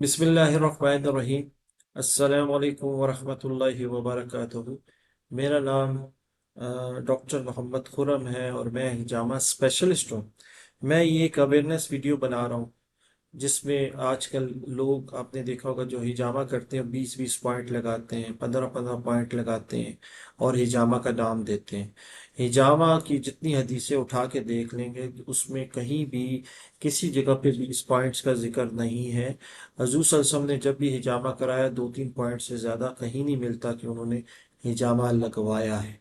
بسم اللہ الرحمن الرحیم۔ السلام علیکم ورحمۃ اللہ وبرکاتہ۔ میرا نام ڈاکٹر محمد خرم ہے اور میں ہجامہ اسپیشلسٹ ہوں۔ میں یہ ایک اویئرنیس ویڈیو بنا رہا ہوں جس میں آج کل لوگ، آپ نے دیکھا ہوگا، جو ہجامہ کرتے ہیں 20 پوائنٹ لگاتے ہیں، 15 پوائنٹ لگاتے ہیں اور ہجامہ کا نام دیتے ہیں۔ ہجامہ کی جتنی حدیثیں اٹھا کے دیکھ لیں گے اس میں کہیں بھی کسی جگہ پہ 20 پوائنٹس کا ذکر نہیں ہے۔ حضور صلی اللہ علیہ وسلم نے جب بھی ہجامہ کرایا 2-3 پوائنٹ سے زیادہ کہیں نہیں ملتا کہ انہوں نے ہجامہ لگوایا ہے۔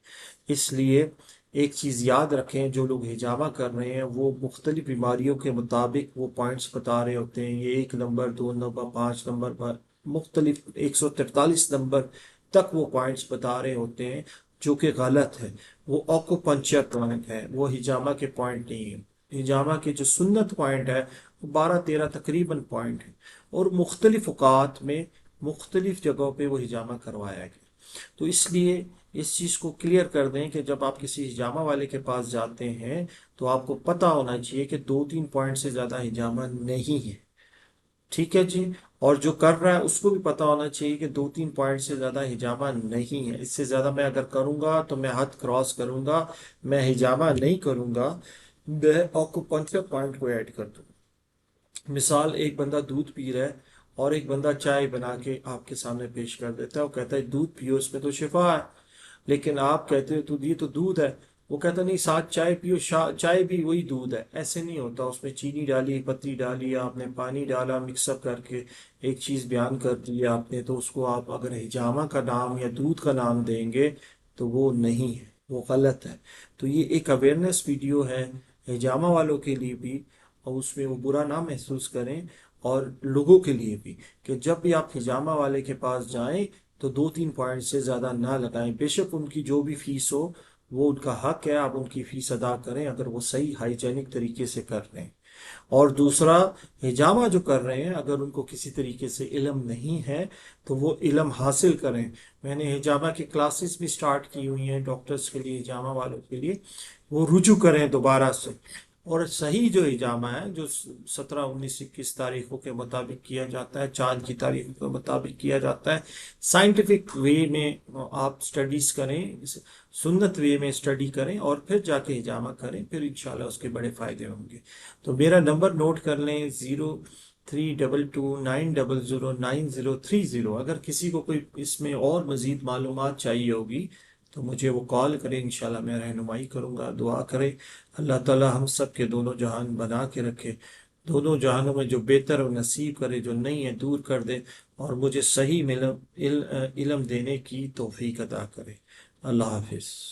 اس لیے ایک چیز یاد رکھیں، جو لوگ ہجامہ کر رہے ہیں وہ مختلف بیماریوں کے مطابق وہ پوائنٹس بتا رہے ہوتے ہیں، یہ 1 نمبر، 2 نمبر، 5 نمبر پر مختلف 143 نمبر تک وہ پوائنٹس بتا رہے ہوتے ہیں، جو کہ غلط ہے۔ وہ آکوپنچر پوائنٹ ہے، وہ ہجامہ کے پوائنٹ نہیں ہے۔ ہجامہ کے جو سنت پوائنٹ ہے وہ 12-13 تقریباً پوائنٹ ہے، اور مختلف اوقات میں مختلف جگہوں پہ وہ ہجامہ کروایا گیا۔ تو اس لیے اس چیز کو کلیئر کر دیں کہ جب آپ کسی ہجامہ والے کے پاس جاتے ہیں تو آپ کو پتہ ہونا چاہیے کہ 2-3 پوائنٹ سے زیادہ ہجامہ نہیں ہے۔ ٹھیک ہے جی؟ اور جو کر رہا ہے اس کو بھی پتہ ہونا چاہیے کہ 2-3 پوائنٹ سے زیادہ ہجامہ نہیں ہے۔ اس سے زیادہ میں اگر کروں گا تو میں حد کراس کروں گا، میں ہجامہ نہیں کروں گا، میں آکوپنچر پوائنٹ کو ایڈ کر دوں گا۔ مثال، ایک بندہ دودھ پی رہا ہے اور ایک بندہ چائے بنا کے آپ کے سامنے پیش کر دیتا ہے، وہ کہتا ہے دودھ پیو، اس میں تو شفا ہے، لیکن آپ کہتے ہو تو یہ تو دودھ ہے، وہ کہتا نہیں ساتھ چائے پیو، چائے بھی وہی دودھ ہے۔ ایسے نہیں ہوتا، اس میں چینی ڈالی، پتی ڈالی، آپ نے پانی ڈالا، مکس اپ کر کے ایک چیز بیان کر دی آپ نے، تو اس کو آپ اگر ہجامہ کا نام یا دودھ کا نام دیں گے تو وہ نہیں ہے، وہ غلط ہے۔ تو یہ ایک اویئرنیس ویڈیو ہے ہجامہ والوں کے لیے بھی، اور اس میں وہ برا نہ محسوس کریں، اور لوگوں کے لیے بھی، کہ جب بھی آپ ہجامہ والے کے پاس جائیں تو 2-3 پوائنٹ سے زیادہ نہ لگائیں۔ بے شک ان کی جو بھی فیس ہو وہ ان کا حق ہے، آپ ان کی فیس ادا کریں اگر وہ صحیح ہائیجینک طریقے سے کر رہے ہیں۔ اور دوسرا، ہجامہ جو کر رہے ہیں اگر ان کو کسی طریقے سے علم نہیں ہے تو وہ علم حاصل کریں۔ میں نے ہجامہ کی کلاسز بھی سٹارٹ کی ہوئی ہیں ڈاکٹرز کے لیے، ہجامہ والوں کے لیے، وہ رجوع کریں دوبارہ سے، اور صحیح جو ہجامہ ہے، جو 17، 19، 21 تاریخوں کے مطابق کیا جاتا ہے، چاند کی تاریخوں کے مطابق کیا جاتا ہے، سائنٹیفک وے میں آپ سٹڈیز کریں، سنت وے میں سٹڈی کریں، اور پھر جا کے ہجامہ کریں، پھر انشاءاللہ اس کے بڑے فائدے ہوں گے۔ تو میرا نمبر نوٹ کر لیں، 0322900930۔ اگر کسی کو کوئی اس میں اور مزید معلومات چاہیے ہوگی تو مجھے وہ کال کریں، انشاءاللہ میں رہنمائی کروں گا۔ دعا کریں اللہ تعالی ہم سب کے دونوں جہان بنا کے رکھے، دونوں جہانوں میں جو بہتر و نصیب کرے، جو نہیں ہے دور کر دے، اور مجھے صحیح علم دینے کی توفیق عطا کرے۔ اللہ حافظ۔